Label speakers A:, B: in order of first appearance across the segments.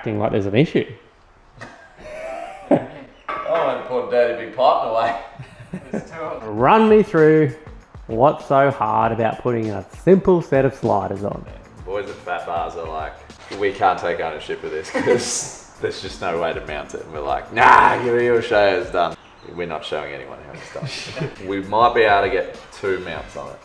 A: acting like there's an issue.
B: I went and put dirty big pipe away.
A: Run me through what's so hard about putting a simple set of sliders on.
B: Boys at Fat Bars are like, we can't take ownership of this because there's just no way to mount it. And we're like, nah, you'll show you it's done. We're not showing anyone how it's done. We might be able to get 2 mounts on it.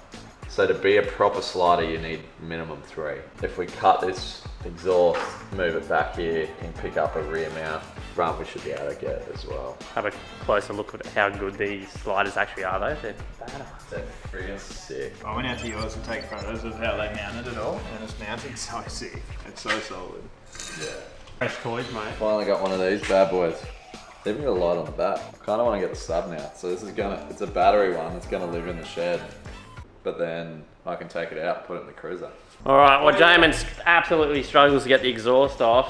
B: So to be a proper slider, you need minimum 3. If we cut this exhaust, move it back here, and pick up a rear mount, front we should be able to get as well.
A: Have a closer look at how good these sliders actually are though. They're badass.
B: They're friggin' sick.
C: I went out to yours to take photos of how they mounted it all, and it's mounted so sick. It's so solid.
B: Yeah.
A: Fresh toys, mate.
B: Finally got one of these bad boys. They've even got a light on the back. I kinda wanna get the sub now. So this is it's a battery one that's gonna live in the shed. But then I can take it out and put it in the cruiser.
A: All right, well, Jamin absolutely struggles to get the exhaust off.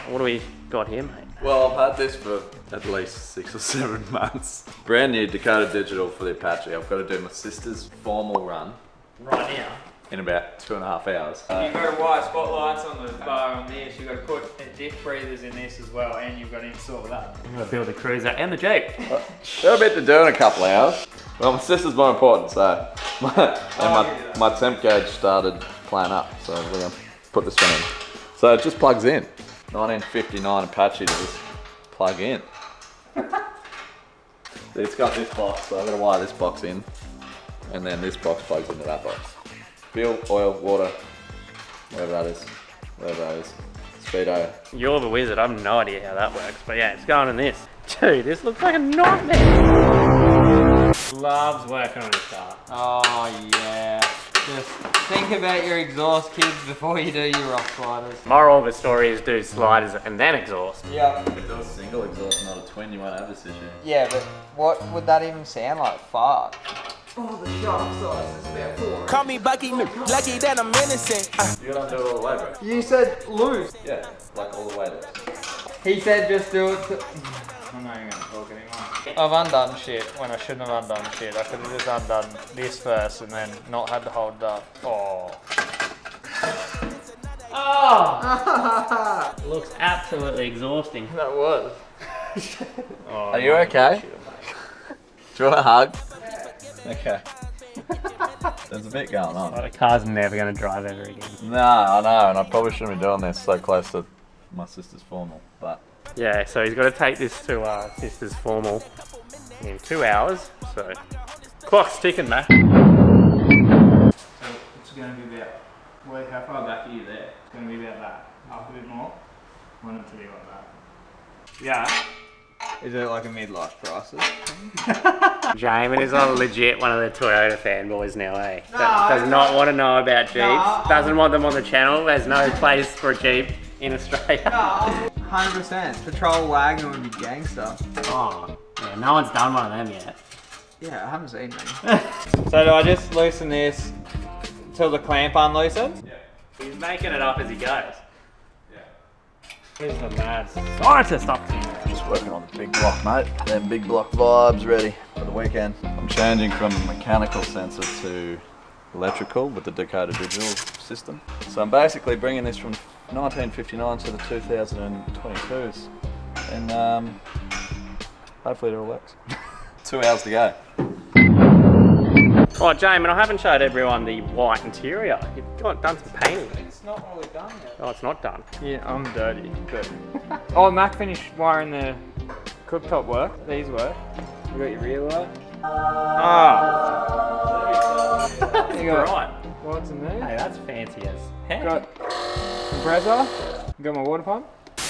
A: What do we got here, mate?
B: Well, I've had this for at least 6 or 7 months. Brand new Dakota Digital for the Apache. I've got to do my sister's formal run.
A: Right now?
B: In about 2.5 hours.
C: You've got to wire spotlights on the bar on this, you've got to put diff breathers in this as well, and you've got to install that.
A: I'm gonna build the cruiser and the Jeep.
B: Got a bit to do in a couple of hours. Well, my sister's more important, so my temp gauge started playing up, so we're gonna put this one in. So it just plugs in. 1959 Apache to just plug in. It's got this box, so I'm gonna wire this box in, and then this box plugs into that box. Fuel, oil, water, whatever that is, speedo.
A: You're the wizard. I have no idea how that works, but yeah, it's going in this. Dude, this looks like a nightmare. Loves working on his car.
D: Oh yeah. Just think about your exhaust, kids, before you do your rock sliders.
A: Moral of the story is do sliders and then exhaust.
D: Yeah.
B: If it was single exhaust, not a twin, you won't have this issue.
D: Yeah, but what would that even sound like? Fart. Oh, the shaft size is about 4.
E: Call me Bucky, lucky that I'm innocent.
B: You gotta do it all the way, bro.
D: You said loose.
B: Yeah, like all the way to.
D: He said just do it.
C: I'm not even going to talk anymore.
D: I've undone shit when I shouldn't have undone shit. I could have just undone this first and then not had to hold it up. Oh.
A: Oh! Looks absolutely exhausting.
D: That was.
A: Oh,
B: Are you okay? Do you want a hug? Okay. There's a bit going on.
A: The car's never going to drive ever again.
B: No, I know, and I probably shouldn't be doing this so close to my sister's formal, but...
A: Yeah, so he's got to take this to our sister's formal in 2 hours, so clock's ticking, mate.
C: So it's going to be about, wait, how far back are you there? It's going to be about that. Up a bit more. I want it to be like that. Yeah.
D: Is it like a midlife crisis?
A: Jamin is a legit one of the Toyota fanboys now, eh? Does not want to know about Jeeps, doesn't want them on the channel, there's no place for a Jeep in Australia.
D: 100%. Patrol Wagner would be gangster.
A: Oh, yeah, no one's done one of them yet.
D: Yeah, I haven't seen me. So do I just loosen this until the clamp unloosens?
C: Yeah.
A: He's making it up as he goes.
C: Yeah.
A: He's the mad scientist up here.
B: Just working on the big block, mate. Them big block vibes ready for the weekend. I'm changing from mechanical sensor to electrical with the Dakota Digital system. So I'm basically bringing this from 1959 to the 2022s, and hopefully it all works. 2 hours to go.
A: Right, Jamin, I haven't showed everyone the white interior. You've done some painting.
D: It's not really done yet.
A: Oh, it's not done.
D: Yeah, I'm dirty, but... Oh, Mac finished wiring the cooktop work. These work. You got your rear light. Ah! You got
A: Right.
D: what's in there?
A: Hey, that's fancy as heck.
D: Got compressor. Got my water pump.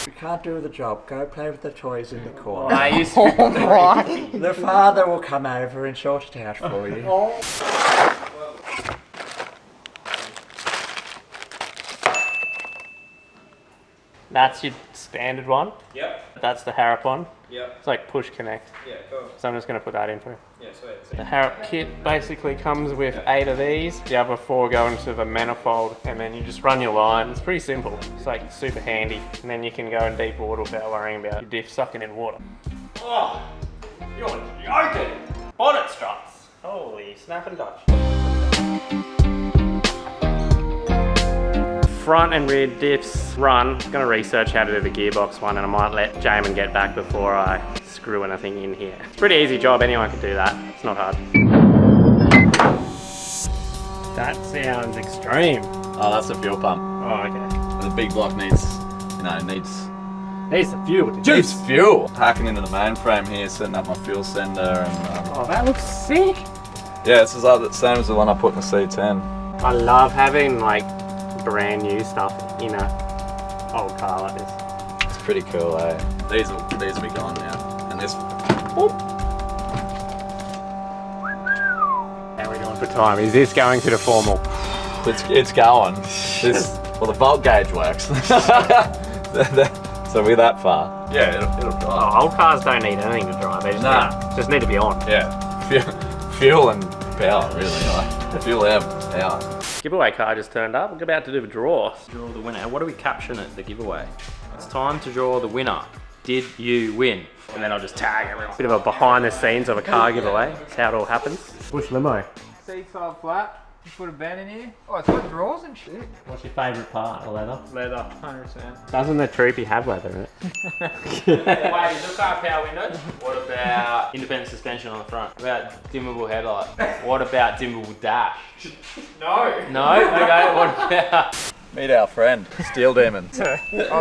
F: You can't do the job. Go play with the toys in the
A: Oh,
F: corner.
A: you
F: The father will come over and sort it out for you.
A: That's your standard one.
C: Yep.
A: That's the Harrop one.
C: Yep.
A: It's like push connect.
C: Yeah, cool.
A: So I'm just going to put that in for you.
C: Yeah, sweet.
A: The Harrop kit basically comes with 8 of these. The other 4 go into the manifold, and then you just run your line. It's pretty simple. It's like super handy. And then you can go in deep water without worrying about your diff sucking in water. Oh, you're joking! Bonnet struts. Holy snap and Dutch. front and rear diffs run. I'm gonna research how to do the gearbox one, and I might let Jamin get back before I screw anything in here. It's a pretty easy job, anyone can do that. It's not hard. That sounds extreme.
B: Oh, that's the fuel pump.
A: Oh, okay.
B: The big block needs, you know, needs
A: the fuel.
B: Needs fuel. Hacking into the mainframe here, setting up my fuel sender, and
A: Oh, that looks sick.
B: yeah, this is like the same as the one I put in the C10.
A: I love having like brand new stuff in a old car like this.
B: It's pretty cool, eh? These will be gone now, and this.
A: How are we doing for time? Is this going to the formal?
B: It's going. This, well, the volt gauge works. So we're that far. Yeah, it'll drive.
A: Oh, old cars don't need anything to drive. They just need to be on.
B: Yeah, fuel and power, really. Like fuel and power.
A: Giveaway car just turned up. We're about to do a draw.
G: Draw the winner. And what do we caption it, the giveaway? It's time to draw the winner. Did you win? And then I'll just tag everyone.
A: Bit of a behind the scenes of a car giveaway. That's how it all happens. Bush limo.
D: Seats are flat. You put a bed in here. Oh, it's got drawers and shit.
A: What's your favourite part? The leather?
D: Leather, 100%.
A: Doesn't the troopy have leather in it?
G: Wait, is the car power windows? What about independent suspension on the front? What about dimmable headlight? What about dimmable dash?
D: No.
G: No? Okay, what about...
B: Meet our friend, Steel Demon.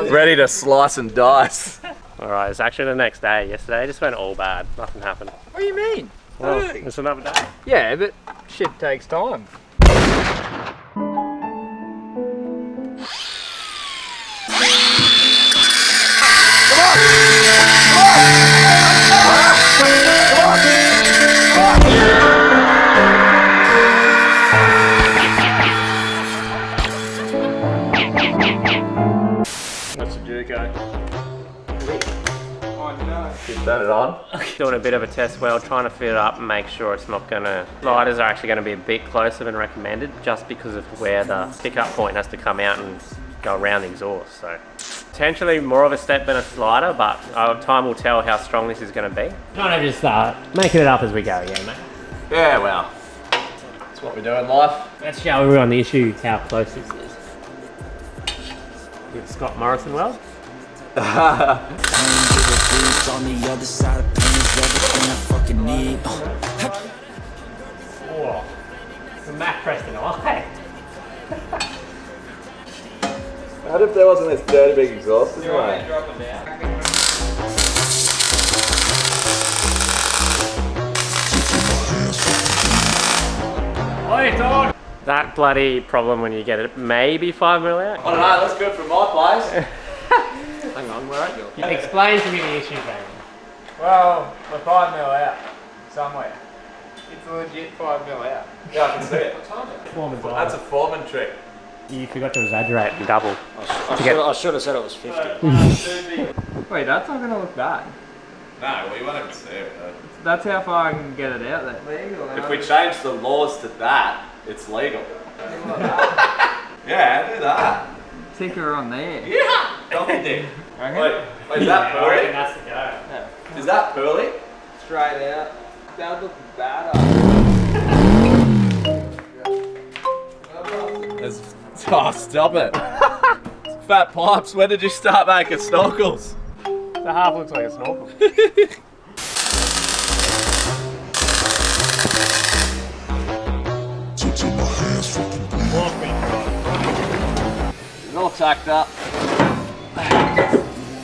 B: Ready to slice and dice.
A: Alright, it's actually the next day. Yesterday just went all bad. Nothing happened.
D: What do you mean?
A: Well, it's another day.
D: Yeah, but shit takes time.
A: What's the Duco?
B: Turn it on.
A: Doing a bit of a test weld, trying to fit it up and make sure it's not gonna... Sliders are actually gonna be a bit closer than recommended just because of where the pickup point has to come out and go around the exhaust. So potentially more of a step than a slider, but time will tell how strong this is gonna be. Trying to just making it up as we go, yeah, mate.
B: Yeah, well, that's what we do in life.
A: Let's show everyone the issue, how close this is. With Scott Morrison weld.
E: On the other side of pain is everything I fucking need.
A: Whoa. The Mac Preston eye.
B: What if there wasn't this dirty big exhaust in the way?
D: Drop it down.
A: Oh, it's on! That bloody problem when you get it maybe 5 mil out.
B: I don't know, that's good for my place.
A: Hang on, where are you? Explain to me the issue, Jamie.
D: Well, we're 5 mil out somewhere. It's legit 5 mil out.
B: Yeah, I can see it.
A: Foreman's
B: That's a foreman trick.
A: You forgot to exaggerate and double.
G: I should have said it was 50.
D: Wait, that's not gonna look bad.
B: No, we won't even see it.
D: That's how far I can get it out there. Legal.
B: If we change the laws to that, it's legal. Yeah, do that.
D: Ticker on there.
B: Yeah! Donkey dick.
D: Okay.
B: Wait, is that pearly?
A: That's the go.
B: Is that pearly?
D: Straight out. That would look better.
B: Oh, stop it. Fat pipes, when did you start making snorkels?
A: The half looks like a snorkel.
B: It's all tacked up.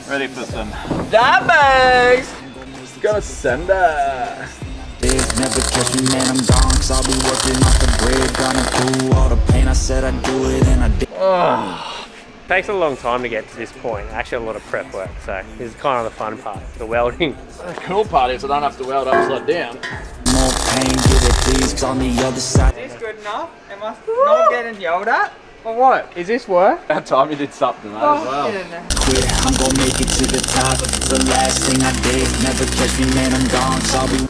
B: Ready for some dab bags. Gonna send her.
E: Days never catch me, man, I'm gone, 'cause I'll be working off the bread. Gonna do all the pain, I said I'd do it, and I did.
A: Takes a long time to get to this point. Actually, a lot of prep work. So this is kind of the fun part, the welding.
B: The cool part is I don't have to weld upside down.
E: More pain, give it please, 'cause on the other side.
D: Is this good enough? Am I not getting yelled at? Or what? Is this work?
B: That time you did something, mate, as well.
E: Quit, I'm gonna make it to the top. It's the last thing I did. Never catch me, man, I'm gone, 'cause I'll be.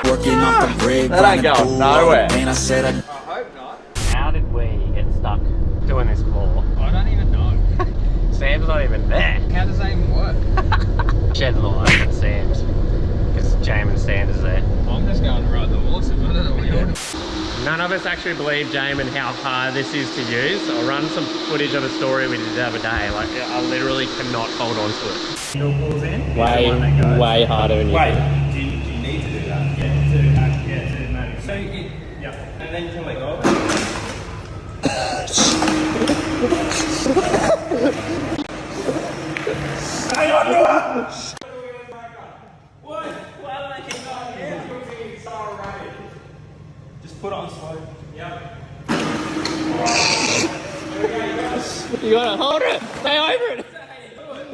E: Working off the bread.
B: That ain't going nowhere.
E: And I said I
D: hope not.
A: How did we get stuck doing this floor?
D: I don't even know.
A: Sam's not even there.
D: How does that even work?
A: Shed life at Sam's. Because Jamin Sanders there.
D: I'm just going to ride the horses. I don't know what you're doing.
A: None of us actually believe Jamin how hard this is to use. I'll run some footage of a story we did the other day. Like, I literally cannot hold on to it.
C: Still pulls in.
A: Way harder than you
C: Wait,
A: think.
C: do you need to do that? Yeah, to maybe. So you, yeah, and then you can let go of it. Hang on, Noah! What? Why don't I keep going here? Just put it on slow. Yep.
A: You gotta hold it! Stay over it!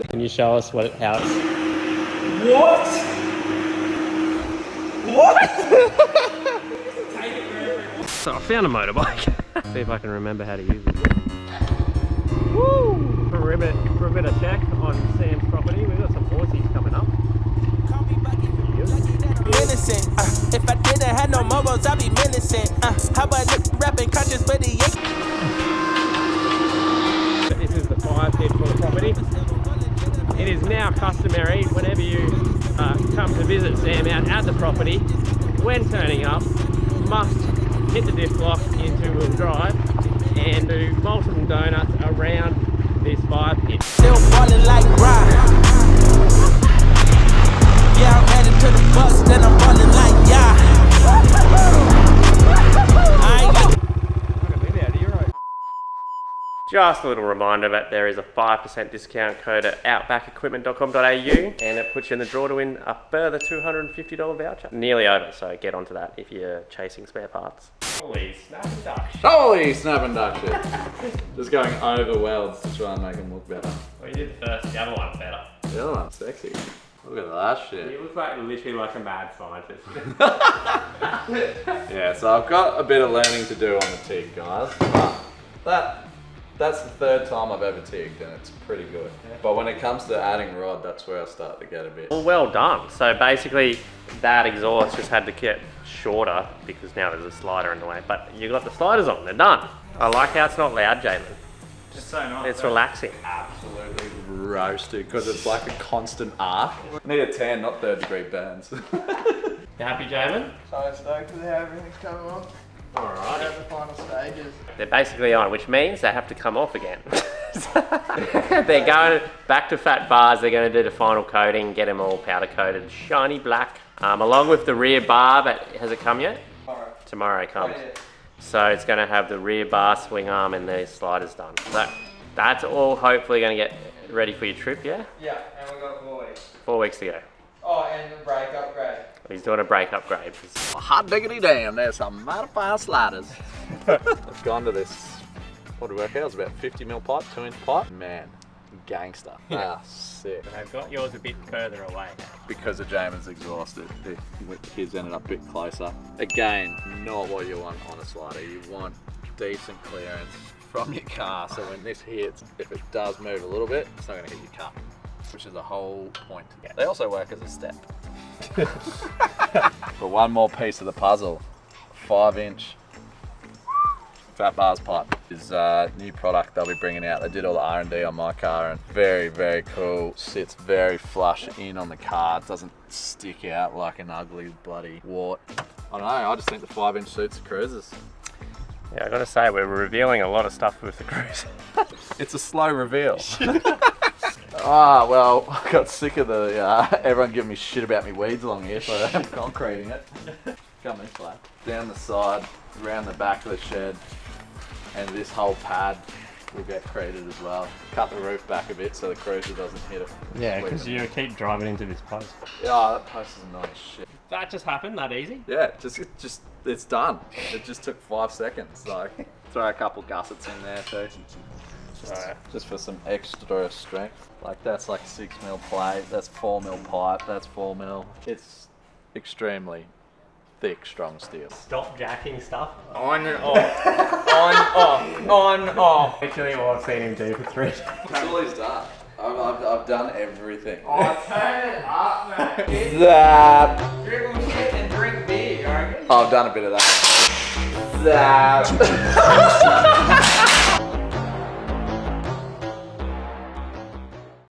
A: Can you show us how it's...
C: What? What?
A: So I found a motorbike. See if I can remember how to use it. Woo! For a bit of check on Sam's property, we've got some horses coming up.
H: Innocent. If I didn't have no morals, I'd be menacing. How about rapping conscious, but he ain't.
A: This is the fire pit for the property. It is now customary whenever you come to visit Sam out at the property, when turning up, must hit the diff lock into wheel drive and do multiple donuts around this fire pit.
H: Still falling like rock. Yeah, I'm headed to the bus, then I'm falling like
A: Just a little reminder that there is a 5% discount code at outbackequipment.com.au and it puts you in the draw to win a further $250 voucher. Nearly over, so get onto that if you're chasing spare parts. Holy snap and duck shit.
B: Holy snap and duck shit. Just going over welds to try and make them look better.
A: Well, you did the first, the other one better.
B: The other one's sexy. Look at that shit.
A: You look like literally like a mad scientist.
B: Yeah, so I've got a bit of learning to do on the TIG, guys. But that's the third time I've ever TIGged and it's pretty good. But when it comes to adding rod, that's where I start to get a bit.
A: Well done. So basically that exhaust just had to get shorter because now there's a slider in the way. But you got the sliders on, they're done. I like how it's not loud, Jalen.
C: It's so nice.
A: It's relaxing.
B: Absolutely roasted because it's like a constant arc. I need a tan, not 3rd-degree burns.
A: You happy, Jalen?
I: So stoked with how everything's coming on.
A: Alright.
I: At the final stages.
A: They're basically on, which means they have to come off again. They're going back to fat bars. They're going to do the final coating, get them all powder coated, shiny black. Along with the rear bar, has it come yet? Tomorrow it comes. So it's going to have the rear bar, swing arm, and the sliders done. So that's all hopefully going to get ready for your trip, yeah?
I: Yeah, and we've got 4 weeks.
A: 4 weeks to go.
I: Oh, and the brake upgrade.
A: He's doing a brake upgrade.
B: Hot diggity damn, there's some mighty fine sliders. I've gone to this, what did it work out? It was about 50mm pipe, 2-inch pipe. Man, gangster. Ah, sick.
A: They've got yours a bit further away.
B: Because of Jamin's exhaust, his ended up a bit closer. Again, not what you want on a slider. You want decent clearance from your car, so when this hits, if it does move a little bit, it's not going to hit your car, which is the whole point. Yeah. They also work as a step. But one more piece of the puzzle, 5-inch fat bars pipe is a new product they'll be bringing out. They did all the R&D on my car and very, very cool. Sits very flush in on the car. It doesn't stick out like an ugly bloody wart. I don't know, I just think the 5-inch suits the cruisers.
A: Yeah, I gotta say, we're revealing a lot of stuff with the cruiser.
B: It's a slow reveal. Well, I got sick of everyone giving me shit about me weeds along here, so I'm concreting it. Come this way. Down the side, around the back of the shed, and this whole pad will get created as well. Cut the roof back a bit so the cruiser doesn't hit it.
A: Yeah, because you keep driving into this post.
B: Yeah, that post is annoying as shit.
A: That just happened, that easy?
B: Yeah, it's done. It just took 5 seconds. So throw a couple gussets in there too. Just for some extra strength. Like that's like 6mm plate, that's 4mm pipe, that's 4mm. It's extremely thick, strong steel.
A: Stop jacking stuff.
D: On and off. On, off. On, off.
A: Actually, what I've seen him do for 3 days.
B: That's all he's done. I've done everything.
D: Oh, turn it up, man.
B: Zap.
D: Dribble shit and drink beer, alright?
B: I've done a bit of that. Zap.